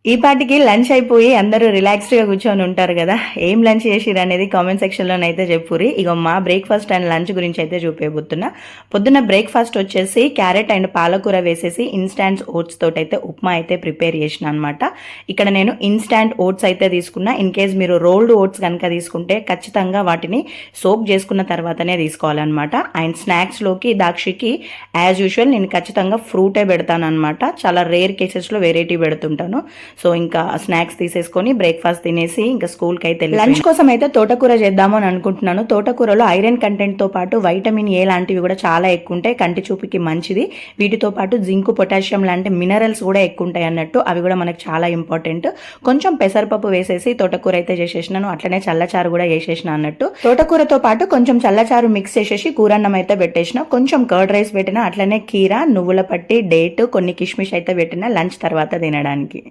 ఈ పాటికి లంచ్ అయిపోయి అందరూ రిలాక్స్డ్‌గా కూర్చొని ఉంటారు గదా! ఏం లంచ్ చేసిర్రనేది కామెంట్ సెక్షన్‌లోనైతే చెప్పుర్రి. ఇగో మా బ్రేక్‌ఫాస్ట్ అండ్ లంచ్ గురించి అయితే చూపియబోతున్నా. పొద్దున్న బ్రేక్‌ఫాస్ట్ వచ్చేసి క్యారెట్ అండ్ పాలకూర వేసేసి ఇన్‌స్టాంట్ ఓట్స్ తోటైతే ఉప్మా అయితే ప్రిపేర్ చేసినా అనమాట. ఇక్కడ నేను ఇన్‌స్టాంట్ ఓట్స్ అయితే తీసుకున్నా. ఇన్ కేస్ మీరు రోల్డ్ ఓట్స్ గనుక తీసుకుంటే ఖచ్చితంగా వాటిని సోక్ చేసుకున్న తర్వాతనే తీసుకోవాలన్నమాట. అండ్ స్నాక్స్‌లోకి దాక్షికి యాజ్ యూజువల్ నేను ఖచ్చితంగా ఫ్రూటే పెడతానన్నమాట. చాలా రేర్ కేసెస్‌లో వెరైటీ పెడుతుంటాను. సో ఇంకా స్నాక్స్ తీసేసుకొని బ్రేక్ఫాస్ట్ తినేసి ఇంకా స్కూల్కి అయితే లంచ్ కోసం అయితే తోటకూర చేద్దాము అని అనుకుంటున్నాను. తోటకూరలో ఐరన్ కంటెంట్ తో పాటు వైటమిన్ ఏ లాంటివి కూడా చాలా ఎక్కువ ఉంటాయి, కంటి చూపుకి మంచిది. వీటితో పాటు జింక్, పొటాషియం లాంటి మినరల్స్ కూడా ఎక్కువ ఉంటాయి అన్నట్టు, అవి కూడా మనకు చాలా ఇంపార్టెంట్. కొంచెం పెసరపప్పు వేసేసి తోటకూర అయితే చేసేసినాను, అట్లనే చల్లచారు కూడా చేసేసిన అన్నట్టు. తోటకూరతో పాటు కొంచెం చల్లచారు మిక్స్ చేసేసి కూరన్నం అయితే పెట్టేసిన, కొంచెం కర్డ్ రైస్ పెట్టిన, అట్లనే కీర, నువ్వుల పట్టి, డేట్, కొన్ని కిష్మిష్ అయితే పెట్టిన లంచ్ తర్వాత తినడానికి.